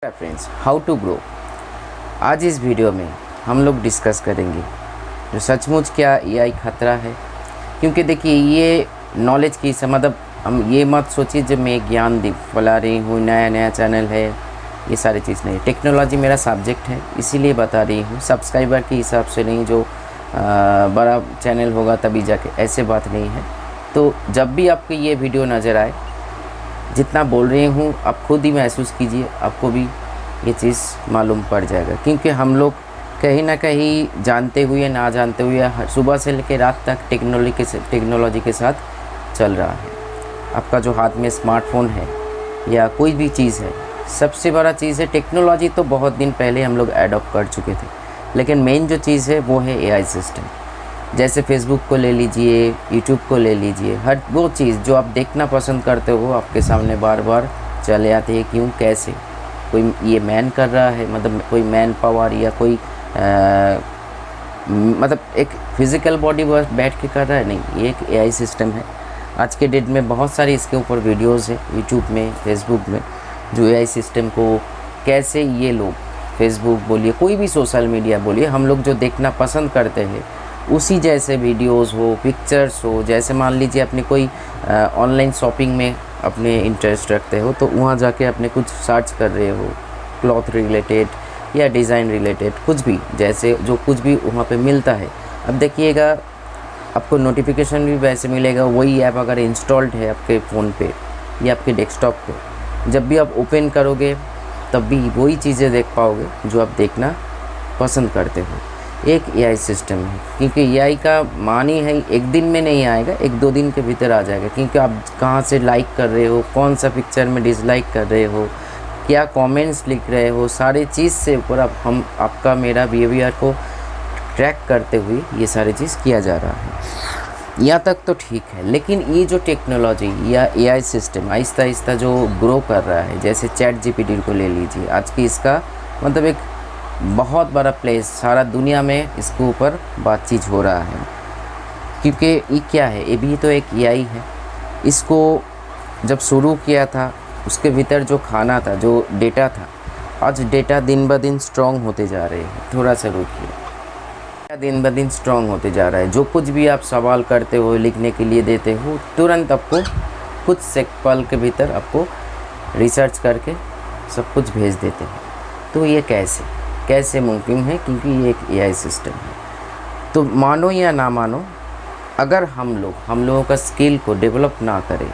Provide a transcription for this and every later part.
Friends, how to grow. आज इस video में हम लोग डिस्कस करेंगे जो सचमुच क्या एआई खतरा है। क्योंकि देखिए ये नॉलेज की मतलब हम ये मत सोचिए जब मैं ज्ञान फैला रही हूँ, नया नया चैनल है, ये सारी चीज़ नहीं। टेक्नोलॉजी मेरा सब्जेक्ट है इसीलिए बता रही हूँ, सब्सक्राइबर के हिसाब से नहीं। जो बड़ा चैनल होगा तभी जाके, ऐसे बात नहीं है। तो जब भी आपको ये वीडियो नज़र आए, जितना बोल रही हूँ आप खुद ही महसूस कीजिए, आपको भी ये चीज़ मालूम पड़ जाएगा। क्योंकि हम लोग कहीं ना कहीं जानते हुए ना जानते हुए सुबह से लेकर रात तक टेक्नोलॉजी के साथ चल रहा है। आपका जो हाथ में स्मार्टफोन है या कोई भी चीज़ है, सबसे बड़ा चीज़ है टेक्नोलॉजी। तो बहुत दिन पहले हम लोग एडॉप्ट कर चुके थे, लेकिन मेन जो चीज़ है वो है एआई सिस्टम। जैसे फेसबुक को ले लीजिए, यूट्यूब को ले लीजिए, हर वो चीज़ जो आप देखना पसंद करते हो आपके सामने बार बार चले आते हैं। क्यों, कैसे? कोई ये मैन कर रहा है, मतलब कोई मैन पावर या कोई मतलब एक फिज़िकल बॉडी बस बैठ के कर रहा है, नहीं। ये एक एआई सिस्टम है। आज के डेट में बहुत सारी इसके ऊपर वीडियोस है यूट्यूब में, फेसबुक में, जो एआई सिस्टम को कैसे ये लोग, फेसबुक बोलिए, कोई भी सोशल मीडिया बोलिए, हम लोग जो देखना पसंद करते हैं उसी जैसे वीडियोस हो, पिक्चर्स हो। जैसे मान लीजिए अपने कोई ऑनलाइन शॉपिंग में अपने इंटरेस्ट रखते हो, तो वहाँ जाके अपने कुछ सर्च कर रहे हो, क्लॉथ रिलेटेड या डिज़ाइन रिलेटेड, कुछ भी, जैसे जो कुछ भी वहाँ पे मिलता है। अब देखिएगा आपको नोटिफिकेशन भी वैसे मिलेगा। वही ऐप अगर इंस्टॉल्ड है आपके फ़ोन पे या आपके डेस्कटॉप पे, जब भी आप ओपन करोगे तब भी वही चीज़ें देख पाओगे जो आप देखना पसंद करते हो। एक एआई सिस्टम है, क्योंकि एआई का मान ही है एक दिन में नहीं आएगा, एक दो दिन के भीतर आ जाएगा। क्योंकि आप कहाँ से लाइक कर रहे हो, कौन सा पिक्चर में डिसलाइक कर रहे हो, क्या कमेंट्स लिख रहे हो, सारी चीज़ से ऊपर हम आपका मेरा बिहेवियर को ट्रैक करते हुए ये सारी चीज़ किया जा रहा है। यहाँ तक तो ठीक है, लेकिन ये जो टेक्नोलॉजी या एआई सिस्टम आहिस्ता आहिस्ता जो ग्रो कर रहा है, जैसे चैट जीपीटी को ले लीजिए, आज की इसका मतलब एक बहुत बड़ा प्लेस सारा दुनिया में इसके ऊपर बातचीत हो रहा है। क्योंकि ये क्या है, ये भी तो एक एआई है। इसको जब शुरू किया था उसके भीतर जो खाना था, जो डेटा था, आज डेटा दिन ब दिन स्ट्रॉन्ग होते जा रहे हैं। थोड़ा सा रुकिए, दिन ब दिन स्ट्रॉन्ग होते जा रहा है। जो कुछ भी आप सवाल करते हो, लिखने के लिए देते हो, तुरंत आपको कुछ से पल के भीतर आपको रिसर्च करके सब कुछ भेज देते हैं। तो ये कैसे मुमकिन है? क्योंकि ये एक एआई सिस्टम है। तो मानो या ना मानो, अगर हम लोगों का स्किल को डेवलप ना करें,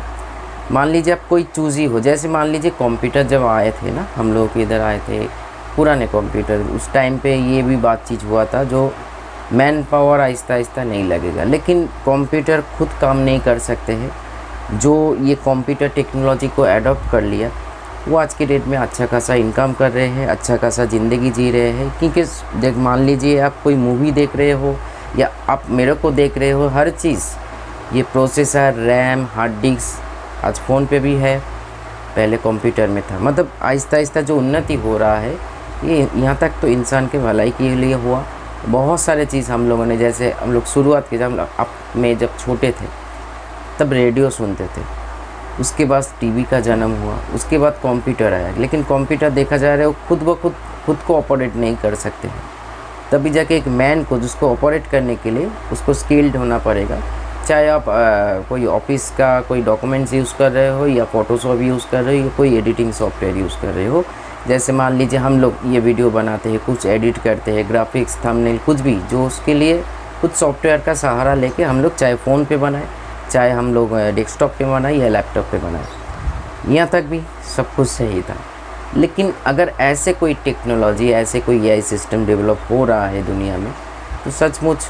मान लीजिए आप कोई चूज़ी हो, जैसे मान लीजिए कंप्यूटर जब आए थे ना, हम लोग इधर आए थे पुराने कंप्यूटर, उस टाइम पे ये भी बातचीत हुआ था जो मैन पावर आहिस्ता आहिस्ता नहीं लगेगा। लेकिन कंप्यूटर खुद काम नहीं कर सकते हैं। जो ये कंप्यूटर टेक्नोलॉजी को एडॉप्ट कर लिया, वो आज की डेट में अच्छा खासा इनकम कर रहे हैं, अच्छा खासा ज़िंदगी जी रहे हैं। क्योंकि देख, मान लीजिए आप कोई मूवी देख रहे हो या आप मेरे को देख रहे हो, हर चीज़ ये प्रोसेसर, रैम, हार्ड डिस्क आज फ़ोन पे भी है, पहले कंप्यूटर में था। मतलब आहिस्ता आहिस्ता जो उन्नति हो रहा है, ये यहाँ तक तो इंसान के भलाई के लिए हुआ। बहुत सारे चीज़ हम लोगों ने, जैसे हम लोग शुरुआत की, जब छोटे थे तब रेडियो सुनते थे, उसके बाद टीवी का जन्म हुआ, उसके बाद कंप्यूटर आया। लेकिन कंप्यूटर देखा जा रहा है वो खुद को ऑपरेट नहीं कर सकते हैं। तभी जाके एक मैन को, जिसको ऑपरेट करने के लिए उसको स्किल्ड होना पड़ेगा। चाहे आप कोई ऑफिस का कोई डॉक्यूमेंट्स यूज़ कर रहे हो, या फोटोशॉप यूज़ कर रहे हो, या कोई एडिटिंग सॉफ्टवेयर यूज़ कर रहे हो। जैसे मान लीजिए हम लोग ये वीडियो बनाते हैं, कुछ एडिट करते हैं, ग्राफिक्स, थंबनेल, कुछ भी, जो उसके लिए कुछ सॉफ्टवेयर का सहारा लेके हम लोग चाहे फ़ोन पे बनाए, चाहे हम लोग डेस्कटॉप पे बनाए या लैपटॉप पे बनाए, यहाँ तक भी सब कुछ सही था। लेकिन अगर ऐसे कोई टेक्नोलॉजी, ऐसे कोई एआई सिस्टम डेवलप हो रहा है दुनिया में, तो सचमुच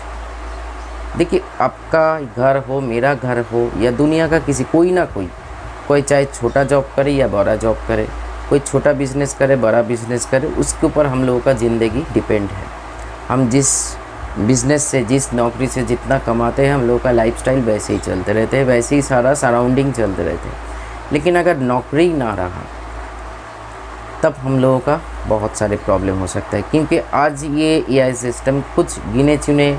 देखिए, आपका घर हो, मेरा घर हो, या दुनिया का किसी कोई ना कोई चाहे छोटा जॉब करे या बड़ा जॉब करे, कोई छोटा बिज़नेस करे, बड़ा बिज़नेस करे, उसके ऊपर हम लोगों का ज़िंदगी डिपेंड है। हम जिस बिज़नेस से, जिस नौकरी से जितना कमाते हैं, हम लोगों का लाइफस्टाइल वैसे ही चलते रहते हैं, वैसे ही सारा सराउंडिंग चलते रहते हैं। लेकिन अगर नौकरी ना रहा, तब हम लोगों का बहुत सारे प्रॉब्लम हो सकता है। क्योंकि आज ये एआई सिस्टम कुछ गिने चुने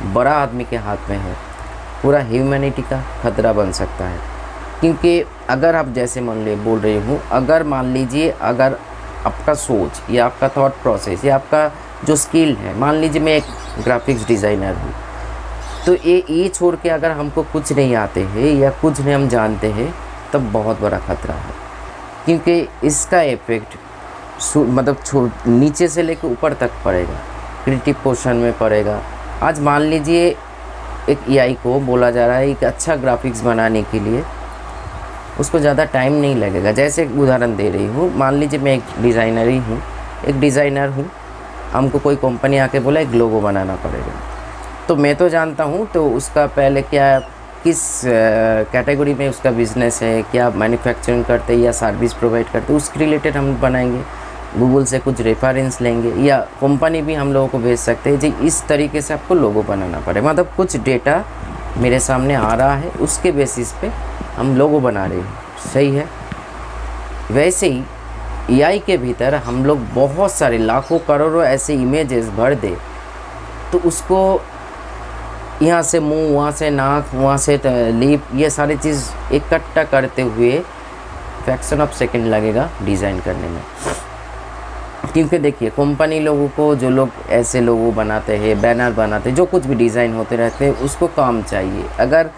बड़ा आदमी के हाथ में है, पूरा ह्यूमैनिटी का खतरा बन सकता है। क्योंकि अगर आप जैसे बोल रही हूँ, अगर मान लीजिए अगर आपका सोच या आपका थॉट प्रोसेस या आपका जो स्किल है, मान लीजिए मैं एक ग्राफिक्स डिज़ाइनर हूँ, तो ये छोड़ के अगर हमको कुछ नहीं आते हैं या कुछ नहीं हम जानते हैं, तब बहुत बड़ा खतरा है, क्योंकि इसका इफ़ेक्ट मतलब नीचे से लेकर ऊपर तक पड़ेगा, क्रिएटिव पोर्शन में पड़ेगा। आज मान लीजिए एक एआई को बोला जा रहा है एक अच्छा ग्राफिक्स बनाने के लिए उसको ज़्यादा टाइम नहीं लगेगा। जैसे एक उदाहरण दे रही हूँ, मान लीजिए मैं एक डिज़ाइनर हूँ, हमको कोई कंपनी आके बोला एक लोगो बनाना पड़ेगा, तो मैं तो जानता हूँ तो उसका पहले क्या किस कैटेगरी में उसका बिज़नेस है, क्या मैन्युफैक्चरिंग करते हैं या सर्विस प्रोवाइड करते हैं, उसके रिलेटेड हम बनाएंगे। गूगल से कुछ रेफरेंस लेंगे या कंपनी भी हम लोगों को भेज सकते हैं जी इस तरीके से आपको लोगो बनाना पड़ेगा। मतलब कुछ डेटा मेरे सामने आ रहा है, उसके बेसिस पे हम लोगो बना रहे हैं, सही है। वैसे ही एआई के भीतर हम लोग बहुत सारे लाखों करोड़ों ऐसे इमेजेस भर दे तो उसको यहाँ से मुंह, वहाँ से नाक, वहाँ से लिप, ये सारी चीज़ इकट्ठा करते हुए फ्रैक्शन ऑफ सेकंड लगेगा डिज़ाइन करने में। क्योंकि देखिए कंपनी लोगों को, जो लोग ऐसे लोगो बनाते हैं, बैनर बनाते हैं, जो कुछ भी डिज़ाइन होते रहते हैं, उसको काम चाहिए। अगर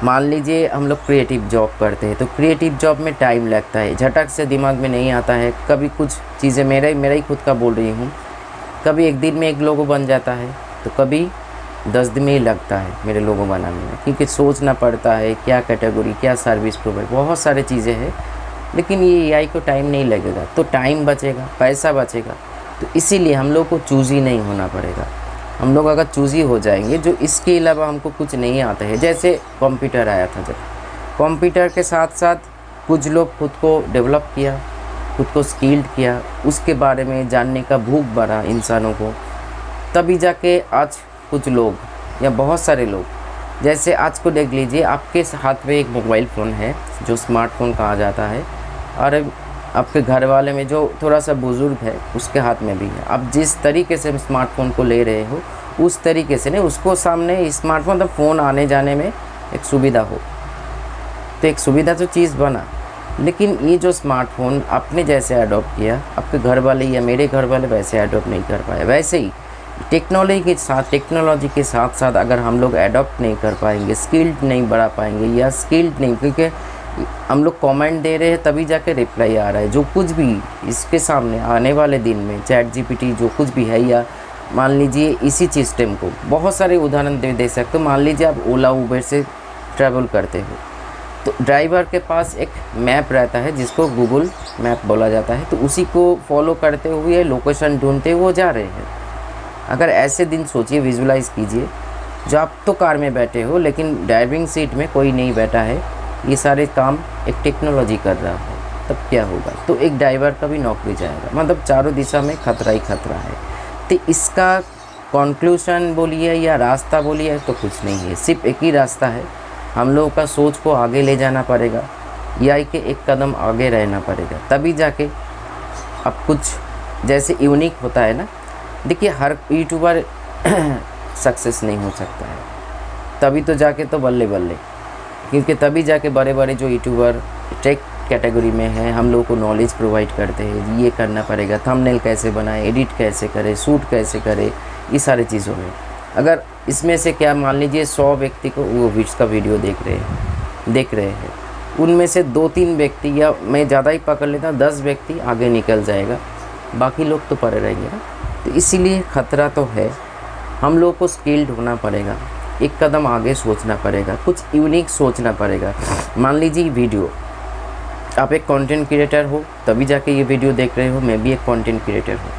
मान लीजिए हम लोग क्रिएटिव जॉब करते हैं तो क्रिएटिव जॉब में टाइम लगता है, झटक से दिमाग में नहीं आता है। कभी कुछ चीज़ें मेरा ही खुद का बोल रही हूँ, कभी एक दिन में एक लोगो बन जाता है तो कभी 10 दिन में ही लगता है मेरे लोगो बनाने में, क्योंकि सोचना पड़ता है क्या कैटेगरी, क्या सर्विस प्रोवाइड, बहुत सारी चीज़ें हैं। लेकिन ये एआई को टाइम नहीं लगेगा तो टाइम बचेगा, पैसा बचेगा। तो इसीलिए हम लोग को चूज़ी नहीं होना पड़ेगा। हम लोग अगर चूज़ी हो जाएंगे, जो इसके अलावा हमको कुछ नहीं आता है, जैसे कंप्यूटर आया था, जब कंप्यूटर के साथ साथ कुछ लोग खुद को डेवलप किया, खुद को स्किल्ड किया, उसके बारे में जानने का भूख बढ़ा इंसानों को, तभी जाके आज कुछ लोग या बहुत सारे लोग, जैसे आज को देख लीजिए आपके हाथ में एक मोबाइल फ़ोन है जो स्मार्टफोन कहा जाता है, और आपके घर वाले में जो थोड़ा सा बुज़ुर्ग है उसके हाथ में भी है। आप जिस तरीके से स्मार्टफोन को ले रहे हो उस तरीके से नहीं, उसको सामने स्मार्टफोन तो फ़ोन आने जाने में एक सुविधा हो, तो एक सुविधा तो चीज़ बना। लेकिन ये जो स्मार्टफोन आपने जैसे अडॉप्ट किया, आपके घर वाले या मेरे घर वाले वैसे अडॉप्ट नहीं कर पाए। वैसे ही टेक्नोलॉजी के साथ साथ अगर हम लोग अडॉप्ट नहीं कर पाएंगे, स्किल्ड नहीं बढ़ा पाएंगे, या स्किल्ड नहीं, क्योंकि हम लोग कमेंट दे रहे हैं तभी जाके रिप्लाई आ रहा है। जो कुछ भी इसके सामने आने वाले दिन में चैट जीपीटी जो कुछ भी है, या मान लीजिए इसी सिस्टम को बहुत सारे उदाहरण दे सकते हो। मान लीजिए आप ओला उबेर से ट्रैवल करते हो तो ड्राइवर के पास एक मैप रहता है जिसको गूगल मैप बोला जाता है, तो उसी को फॉलो करते हुए लोकेशन ढूंढते हुए जा रहे हैं। अगर ऐसे दिन सोचिए, विजुलाइज़ कीजिए, जो आप तो कार में बैठे हो लेकिन ड्राइविंग सीट में कोई नहीं बैठा है, ये सारे काम एक टेक्नोलॉजी कर रहा है, तब क्या होगा? तो एक ड्राइवर का भी नौकरी जाएगा। मतलब चारों दिशा में खतरा ही खतरा है। तो इसका कंक्लूजन बोलिए या रास्ता बोलिए तो कुछ नहीं है, सिर्फ एक ही रास्ता है। हम लोगों का सोच को आगे ले जाना पड़ेगा, एआई के एक कदम आगे रहना पड़ेगा, तभी जाके अब कुछ जैसे यूनिक होता है ना। देखिए हर यूट्यूबर सक्सेस नहीं हो सकता है, तभी तो जाके तो बल्ले बल्ले, क्योंकि तभी जाके बड़े बड़े जो यूट्यूबर टेक कैटेगरी में हैं हम लोगों को नॉलेज प्रोवाइड करते हैं, ये करना पड़ेगा, थंबनेल कैसे बनाएं, एडिट कैसे करें, शूट कैसे करें, ये सारी चीज़ों में। अगर इसमें से क्या मान लीजिए 100 व्यक्ति को वो इसका वीडियो देख रहे हैं, उनमें से 2-3 व्यक्ति, या मैं ज़्यादा ही पकड़ लेता हूँ 10 व्यक्ति आगे निकल जाएगा, बाकी लोग तो पड़े रहेंगे ना। तो इसीलिए ख़तरा तो है, हम लोग को स्किल्ड होना पड़ेगा, एक कदम आगे सोचना पड़ेगा, कुछ यूनिक सोचना पड़ेगा। मान लीजिए वीडियो, आप एक कंटेंट क्रिएटर हो तभी जाके ये वीडियो देख रहे हो, मैं भी एक कंटेंट क्रिएटर हूँ,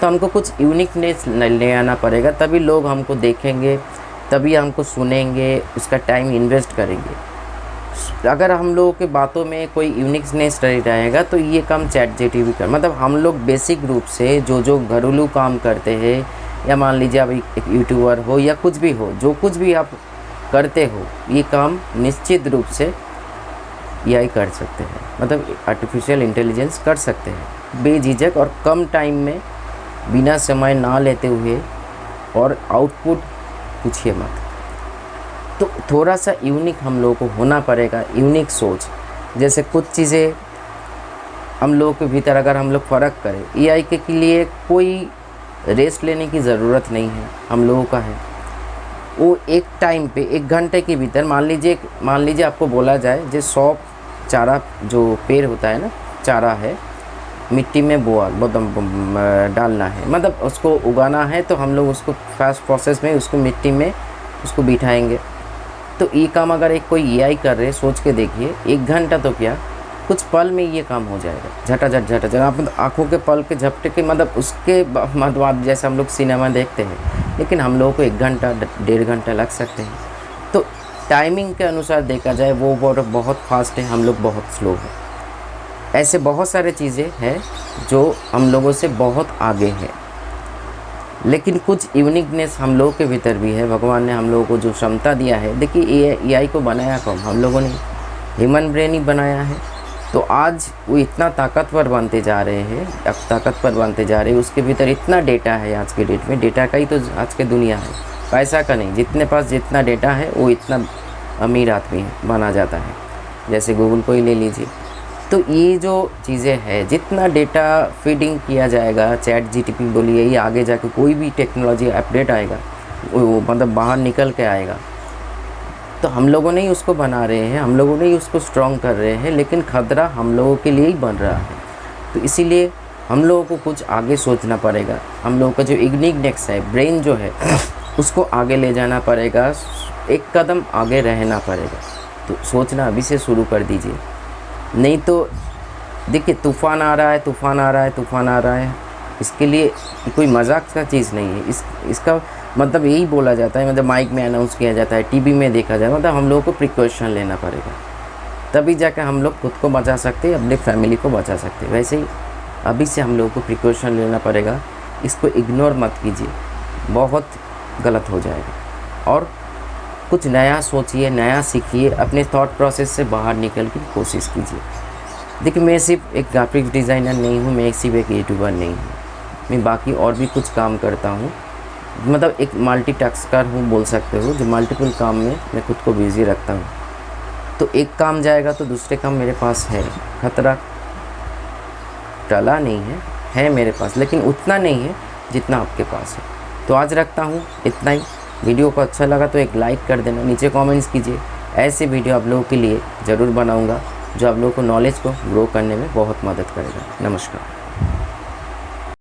तो हमको कुछ यूनिकनेस ले आना पड़ेगा, तभी लोग हमको देखेंगे, तभी हमको सुनेंगे, उसका टाइम इन्वेस्ट करेंगे। अगर हम लोगों के बातों में कोई यूनिकनेस नहीं रहेगा तो ये काम चैट जीपीटी कर, मतलब हम लोग बेसिक रूप से जो घरेलू काम करते हैं, या मान लीजिए आप एक यूट्यूबर हो या कुछ भी हो, जो कुछ भी आप करते हो, ये काम निश्चित रूप से एआई कर सकते हैं, मतलब आर्टिफिशियल इंटेलिजेंस कर सकते हैं बेझिझक और कम टाइम में, बिना समय ना लेते हुए, और आउटपुट पूछिए मत। तो थोड़ा सा यूनिक हम लोगों को होना पड़ेगा, यूनिक सोच। जैसे कुछ चीज़ें हम लोगों के भीतर अगर हम लोग फ़र्क करें, एआई के लिए कोई रेस्ट लेने की ज़रूरत नहीं है, हम लोगों का है। वो एक टाइम पे 1 घंटे के भीतर मान लीजिए आपको बोला जाए जो 100 चारा जो पेड़ होता है ना, चारा है, मिट्टी में डालना है, मतलब उसको उगाना है, तो हम लोग उसको फास्ट प्रोसेस में उसको मिट्टी में उसको बिठाएंगे। तो ये काम अगर एक कोई एआई कर रहे, सोच के देखिए, 1 घंटा तो क्या, कुछ पल में ये काम हो जाएगा, झटाझट आप आँखों के पल के झपटे के, मतलब उसके बाद जैसे हम लोग सिनेमा देखते हैं, लेकिन हम लोगों को 1 घंटा 1.5 घंटा लग सकते हैं। तो टाइमिंग के अनुसार देखा जाए वो बहुत फास्ट है, हम लोग बहुत स्लो हैं। ऐसे बहुत सारे चीज़ें हैं जो हम लोगों से बहुत आगे है, लेकिन कुछ यूनिकनेस हम लोगों के भीतर भी है। भगवान ने हम लोगों को जो क्षमता दिया है, देखिए एआई को बनाया कौन, हम लोगों ने, ह्यूमन ब्रेन ही बनाया है। तो आज वो इतना ताकतवर बनते जा रहे हैं, उसके भीतर इतना डेटा है। आज के डेट में डेटा का ही तो आज की दुनिया है, पैसा का नहीं। जितने पास जितना डेटा है वो इतना अमीर आदमी बना जाता है। जैसे गूगल को ही ले लीजिए। तो ये जो चीज़ें हैं, जितना डेटा फीडिंग किया जाएगा, चैट जीटीपी बोलिए, ये आगे जाके कोई भी टेक्नोलॉजी अपडेट आएगा, वो मतलब बाहर निकल के आएगा, तो हम लोगों ने ही उसको बना रहे हैं, हम लोगों ने ही उसको स्ट्रॉन्ग कर रहे हैं, लेकिन खतरा हम लोगों के लिए ही बन रहा है। तो इसीलिए हम लोगों को कुछ आगे सोचना पड़ेगा। हम लोगों का जो यूनिकनेस है, ब्रेन जो है, उसको आगे ले जाना पड़ेगा, एक कदम आगे रहना पड़ेगा। तो सोचना अभी से शुरू कर दीजिए, नहीं तो देखिए तूफ़ान आ रहा है। इसके लिए कोई मजाक का चीज़ नहीं है। इसका मतलब यही बोला जाता है, मतलब माइक में अनाउंस किया जाता है, टीवी में देखा जाए, मतलब हम लोगों को प्रिकॉशन लेना पड़ेगा, तभी जाकर हम लोग खुद को बचा सकते हैं, अपने फैमिली को बचा सकते हैं। वैसे ही अभी से हम लोगों को प्रिकॉशन लेना पड़ेगा। इसको इग्नोर मत कीजिए, बहुत गलत हो जाएगा। और कुछ नया सोचिए, नया सीखिए, अपने थॉट प्रोसेस से बाहर निकल की कोशिश कीजिए। देखिए मैं सिर्फ एक ग्राफिक डिज़ाइनर नहीं हूँ, मैं सिर्फ एक यूट्यूबर नहीं हूँ, मैं बाकी और भी कुछ काम करता हूँ। मतलब एक मल्टीटास्कर हूँ बोल सकते हो, जो मल्टीपल काम में मैं खुद को बिज़ी रखता हूँ। तो एक काम जाएगा तो दूसरे काम मेरे पास है। खतरा टला नहीं है मेरे पास, लेकिन उतना नहीं है जितना आपके पास है। तो आज रखता हूँ इतना ही। वीडियो को अच्छा लगा तो एक लाइक कर देना, नीचे कमेंट्स कीजिए। ऐसे वीडियो आप लोगों के लिए ज़रूर बनाऊँगा जो आप लोगों को नॉलेज को ग्रो करने में बहुत मदद करेगा। नमस्कार।